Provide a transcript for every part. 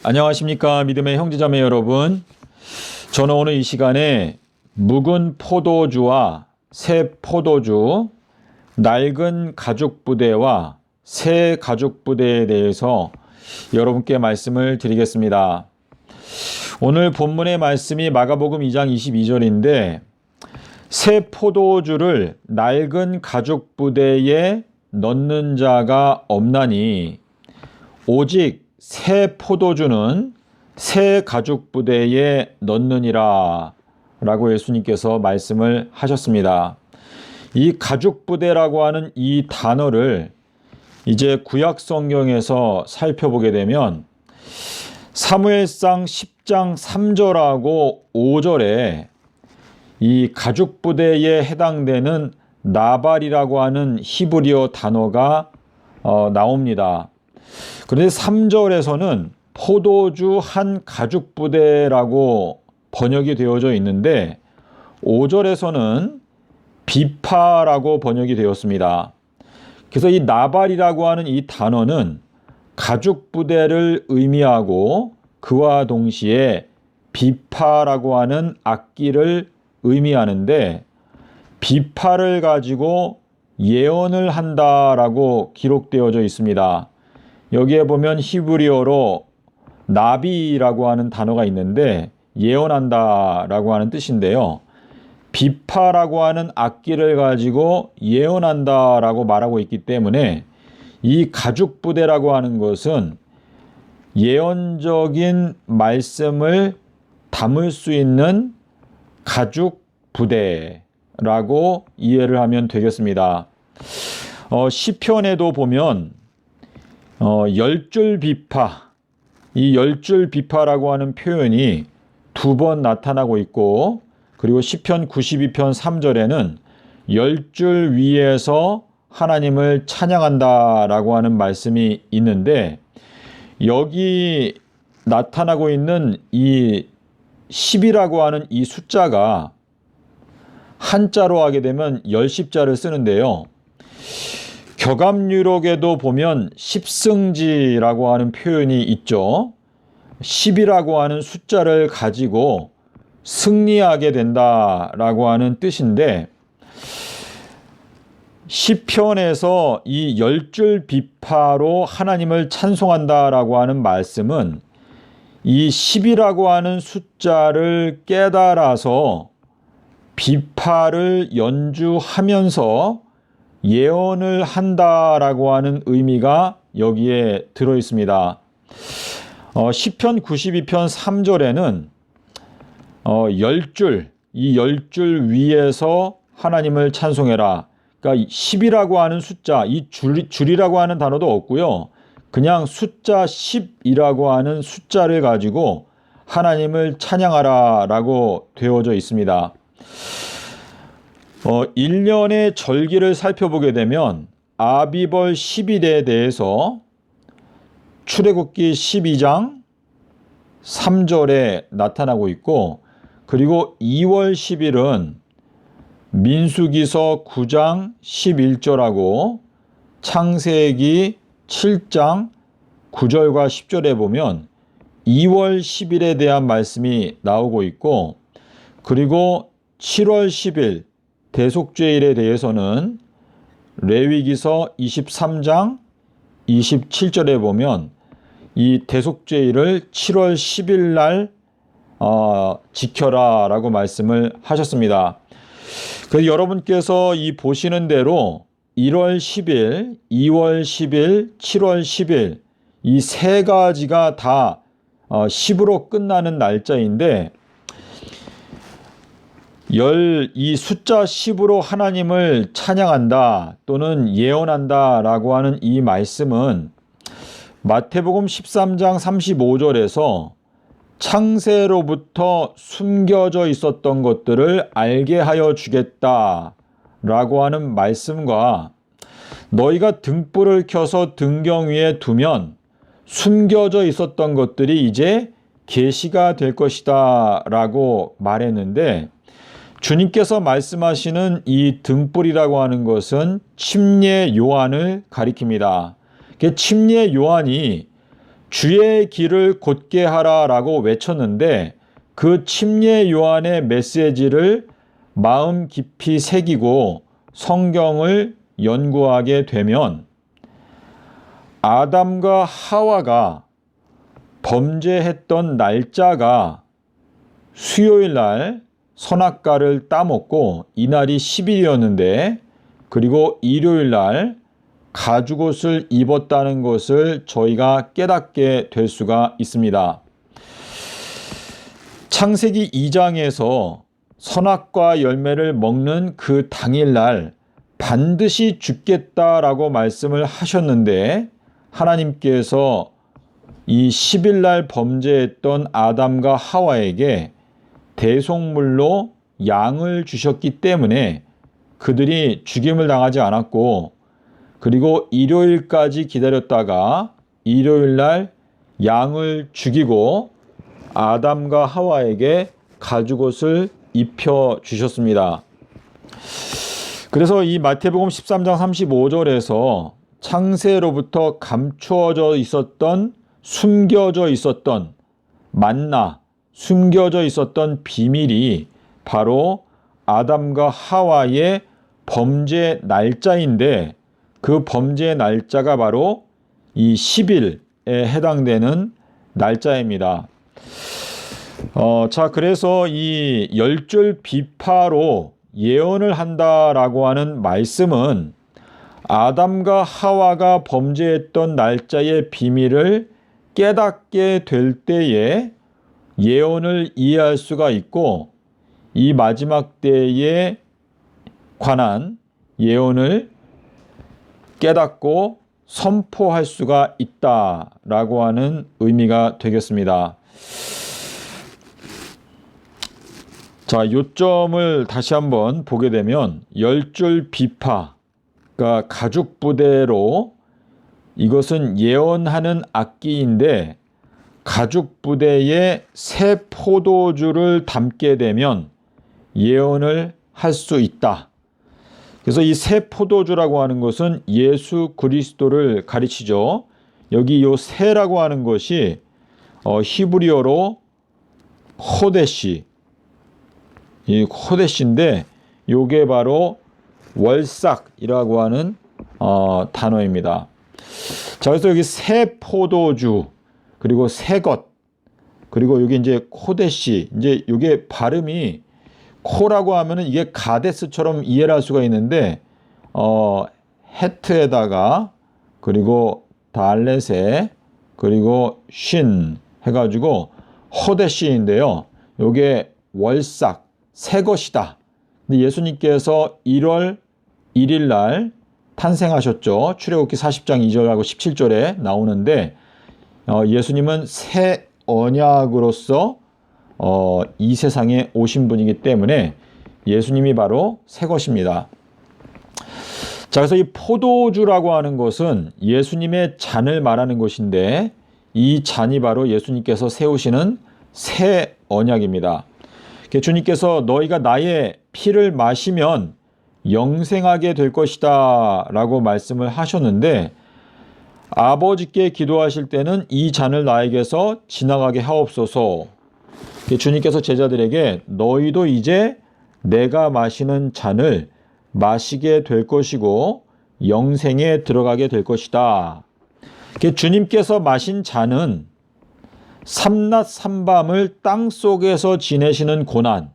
안녕하십니까 믿음의 형제자매 여러분. 저는 오늘 이 시간에 묵은 포도주와 새 포도주, 낡은 가죽부대와 새 가죽부대에 대해서 여러분께 말씀을 드리겠습니다. 오늘 본문의 말씀이 마가복음 2장 22절인데 새 포도주를 낡은 가죽부대에 넣는 자가 없나니 오직 새 포도주는 새 가죽부대에 넣느니라 라고 예수님께서 말씀을 하셨습니다. 이 가죽부대라고 하는 이 단어를 이제 구약 성경에서 살펴보게 되면 사무엘상 10장 3절하고 5절에 이 가죽부대에 해당되는 나발이라고 하는 히브리어 단어가 나옵니다. 그런데 3절에서는 포도주 한 가죽부대라고 번역이 되어져 있는데 5절에서는 비파라고 번역이 되었습니다. 그래서 이 나발이라고 하는 이 단어는 가죽부대를 의미하고 그와 동시에 비파라고 하는 악기를 의미하는데 비파를 가지고 예언을 한다라고 기록되어져 있습니다. 여기에 보면 히브리어로 나비라고 하는 단어가 있는데 예언한다라고 하는 뜻인데요. 비파라고 하는 악기를 가지고 예언한다라고 말하고 있기 때문에 이 가죽부대라고 하는 것은 예언적인 말씀을 담을 수 있는 가죽부대라고 이해를 하면 되겠습니다. 시편에도 보면 열줄 비파, 이 열줄 비파라고 하는 표현이 2번 나타나고 있고 그리고 시편 92편 3절에는 열줄 위에서 하나님을 찬양한다라고 하는 말씀이 있는데 여기 나타나고 있는 이 10이라고 하는 이 숫자가 한자로 하게 되면 열십자를 쓰는데요. 격암유록에도 보면 십승지라고 하는 표현이 있죠. 10이라고 하는 숫자를 가지고 승리하게 된다라고 하는 뜻인데 시편에서 이 열줄 비파로 하나님을 찬송한다라고 하는 말씀은 이 10이라고 하는 숫자를 깨달아서 비파를 연주하면서 예언을 한다라고 하는 의미가 여기에 들어 있습니다. 시편 92편 3절에는 이 열줄 위에서 하나님을 찬송해라. 그러니까 10이라고 하는 숫자, 이 줄이라고 하는 단어도 없고요. 그냥 숫자 10이라고 하는 숫자를 가지고 하나님을 찬양하라 라고 되어져 있습니다. 1년의 절기를 살펴보게 되면 아비벌 10일에 대해서 출애굽기 12장 3절에 나타나고 있고 그리고 2월 10일은 민수기서 9장 11절하고 창세기 7장 9절과 10절에 보면 2월 10일에 대한 말씀이 나오고 있고 그리고 7월 10일 대속죄일에 대해서는 레위기서 23장 27절에 보면 이 대속죄일을 7월 10일 날 지켜라 라고 말씀을 하셨습니다. 그래서 여러분께서 이 보시는 대로 1월 10일, 2월 10일, 7월 10일 이 세 가지가 다 10으로 끝나는 날짜인데 이 숫자 10으로 하나님을 찬양한다 또는 예언한다 라고 하는 이 말씀은 마태복음 13장 35절에서 창세로부터 숨겨져 있었던 것들을 알게 하여 주겠다 라고 하는 말씀과 너희가 등불을 켜서 등경 위에 두면 숨겨져 있었던 것들이 이제 계시가 될 것이다 라고 말했는데 주님께서 말씀하시는 이 등불이라고 하는 것은 침례 요한을 가리킵니다. 침례 요한이 주의 길을 곧게 하라라고 외쳤는데 그 침례 요한의 메시지를 마음 깊이 새기고 성경을 연구하게 되면 아담과 하와가 범죄했던 날짜가 수요일 날 선악과를 따먹고 이날이 10일이었는데 그리고 일요일 날 가죽옷을 입었다는 것을 저희가 깨닫게 될 수가 있습니다. 창세기 2장에서 선악과 열매를 먹는 그 당일날 반드시 죽겠다라고 말씀을 하셨는데 하나님께서 이 10일날 범죄했던 아담과 하와에게 대속물로 양을 주셨기 때문에 그들이 죽임을 당하지 않았고 그리고 일요일까지 기다렸다가 일요일날 양을 죽이고 아담과 하와에게 가죽옷을 입혀 주셨습니다. 그래서 이 마태복음 13장 35절에서 창세로부터 감추어져 있었던 숨겨져 있었던 만나 숨겨져 있었던 비밀이 바로 아담과 하와의 범죄 날짜인데 그 범죄 날짜가 바로 이 10일에 해당되는 날짜입니다. 자, 그래서 이 10줄 비파로 예언을 한다라고 하는 말씀은 아담과 하와가 범죄했던 날짜의 비밀을 깨닫게 될 때에 예언을 이해할 수가 있고 이 마지막 때에 관한 예언을 깨닫고 선포할 수가 있다라고 하는 의미가 되겠습니다. 자, 요점을 다시 한번 보게 되면 10줄 비파, 그러니까 가죽 부대로 이것은 예언하는 악기인데 가죽 부대에 새 포도주를 담게 되면 예언을 할 수 있다. 그래서 이 새 포도주라고 하는 것은 예수 그리스도를 가리치죠. 여기 요 새라고 하는 것이 히브리어로 호데시, 이 호데시인데 요게 바로 월삭이라고 하는 단어입니다. 자, 그래서 여기 새 포도주 그리고 새 것 그리고 여기 이제 코데시 이제 요게 발음이 코라고 하면은 이게 가데스처럼 이해를 할 수가 있는데 헤트에다가 그리고 달렛에 그리고 쉰 해가지고 호데시인데요. 요게 월삭 새 것이다. 근데 예수님께서 1월 1일 날 탄생하셨죠. 출애굽기 40장 2절하고 17절에 나오는데 예수님은 새 언약으로서 이 세상에 오신 분이기 때문에 예수님이 바로 새 것입니다. 자, 그래서 이 포도주라고 하는 것은 예수님의 잔을 말하는 것인데 이 잔이 바로 예수님께서 세우시는 새 언약입니다. 주님께서 너희가 나의 피를 마시면 영생하게 될 것이다 라고 말씀을 하셨는데 아버지께 기도하실 때는 이 잔을 나에게서 지나가게 하옵소서. 주님께서 제자들에게 너희도 이제 내가 마시는 잔을 마시게 될 것이고 영생에 들어가게 될 것이다. 주님께서 마신 잔은 삼낮 삼밤을 땅 속에서 지내시는 고난,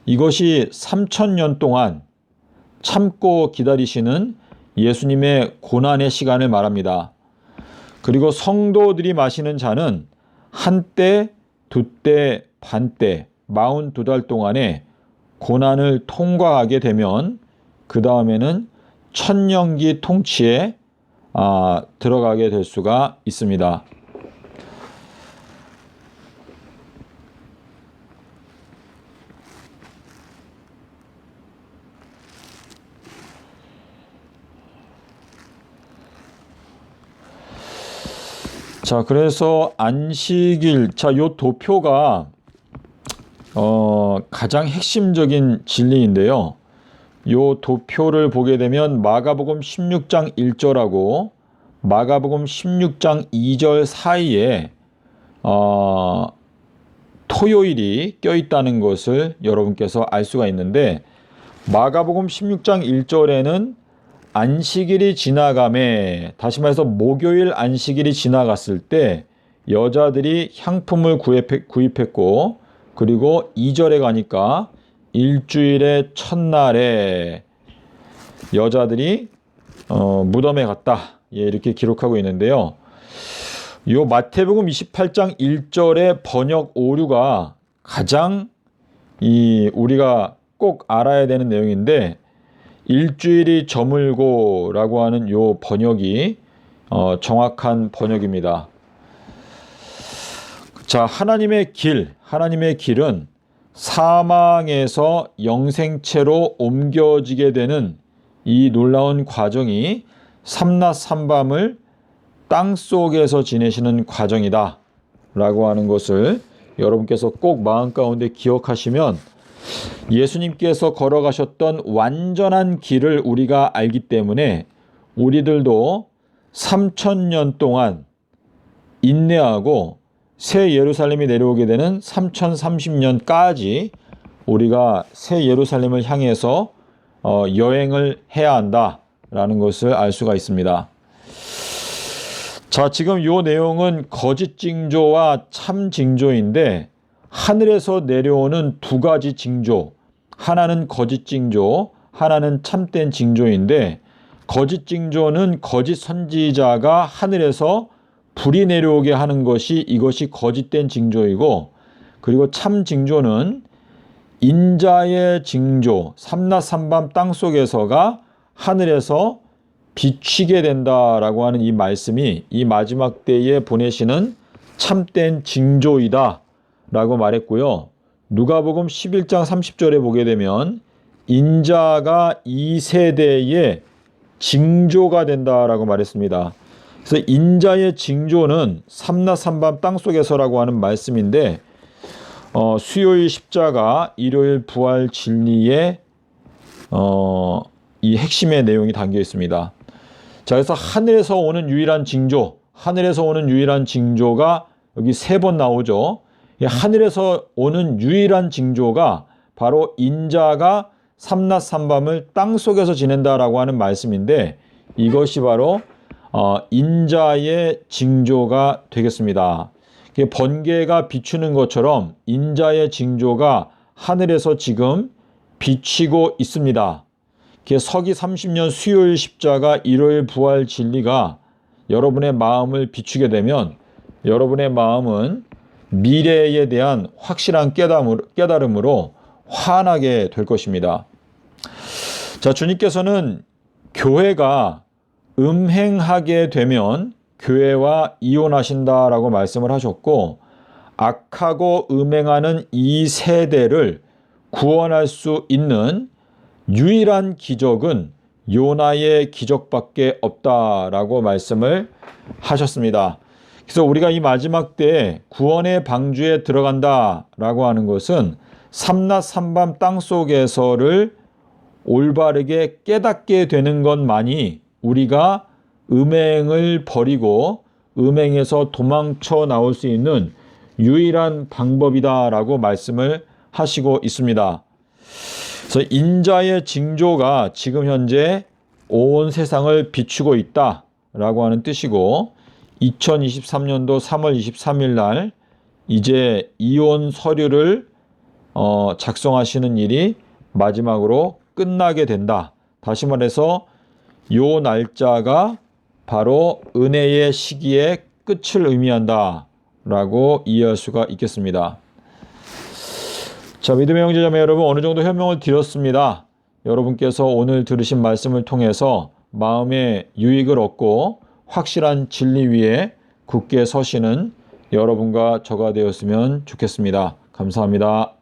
이것이 3000년 동안 참고 기다리시는 예수님의 고난의 시간을 말합니다. 그리고 성도들이 마시는 잔은 한때, 두때, 반때, 42달 동안의 고난을 통과하게 되면 그 다음에는 천년기 통치에 들어가게 될 수가 있습니다. 자, 그래서 안식일, 자, 요 도표가 가장 핵심적인 진리인데요. 요 도표를 보게 되면 마가복음 16장 1절하고 마가복음 16장 2절 사이에 토요일이 껴있다는 것을 여러분께서 알 수가 있는데, 마가복음 16장 1절에는 안식일이 지나가매, 다시 말해서 목요일 안식일이 지나갔을 때 여자들이 향품을 구입했고, 그리고 2절에 가니까 일주일의 첫날에 여자들이 무덤에 갔다, 이렇게 기록하고 있는데요. 요 마태복음 28장 1절의 번역 오류가 가장 우리가 꼭 알아야 되는 내용인데, 일주일이 저물고 라고 하는 요 번역이 정확한 번역입니다. 자, 하나님의 길은 사망에서 영생체로 옮겨지게 되는 이 놀라운 과정이 삼낮 삼밤을 땅속에서 지내시는 과정이다 라고 하는 것을 여러분께서 꼭 마음 가운데 기억하시면, 예수님께서 걸어가셨던 완전한 길을 우리가 알기 때문에 우리들도 3000년 동안 인내하고 새 예루살렘이 내려오게 되는 3030년까지 우리가 새 예루살렘을 향해서 여행을 해야 한다라는 것을 알 수가 있습니다. 자, 지금 이 내용은 거짓 징조와 참 징조인데, 하늘에서 내려오는 두 가지 징조, 하나는 거짓 징조, 하나는 참된 징조인데, 거짓 징조는 거짓 선지자가 하늘에서 불이 내려오게 하는 것이, 이것이 거짓된 징조이고, 그리고 참 징조는 인자의 징조, 삼낮 삼밤 땅속에서가 하늘에서 비치게 된다라고 하는 이 말씀이 이 마지막 때에 보내시는 참된 징조이다 라고 말했고요. 누가복음 11장 30절에 보게 되면 인자가 이 세대의 징조가 된다라고 말했습니다. 그래서 인자의 징조는 삼낮 삼밤 땅속에서라고 하는 말씀인데, 수요일 십자가, 일요일 부활 진리의 이 핵심의 내용이 담겨 있습니다. 자, 그래서 하늘에서 오는 유일한 징조가 여기 3번 나오죠. 하늘에서 오는 유일한 징조가 바로 인자가 삼낮 삼밤을 땅속에서 지낸다라고 하는 말씀인데, 이것이 바로 인자의 징조가 되겠습니다. 번개가 비추는 것처럼 인자의 징조가 하늘에서 지금 비치고 있습니다. 서기 30년 수요일 십자가, 일요일 부활 진리가 여러분의 마음을 비추게 되면 여러분의 마음은 미래에 대한 확실한 깨달음으로 환하게 될 것입니다. 자, 주님께서는 교회가 음행하게 되면 교회와 이혼하신다라고 말씀을 하셨고, 악하고 음행하는 이 세대를 구원할 수 있는 유일한 기적은 요나의 기적밖에 없다라고 말씀을 하셨습니다. 그래서 우리가 이 마지막 때에 구원의 방주에 들어간다라고 하는 것은 삼낮 삼밤 땅속에서를 올바르게 깨닫게 되는 것만이 우리가 음행을 버리고 음행에서 도망쳐 나올 수 있는 유일한 방법이다라고 말씀을 하시고 있습니다. 그래서 인자의 징조가 지금 현재 온 세상을 비추고 있다라고 하는 뜻이고, 2023년도 3월 23일 날 이제 이혼 서류를 작성하시는 일이 마지막으로 끝나게 된다. 다시 말해서 요 날짜가 바로 은혜의 시기의 끝을 의미한다 라고 이해할 수가 있겠습니다. 자, 믿음의 형제자매 여러분, 어느 정도 설명을 드렸습니다. 여러분께서 오늘 들으신 말씀을 통해서 마음의 유익을 얻고 확실한 진리 위에 굳게 서시는 여러분과 저가 되었으면 좋겠습니다. 감사합니다.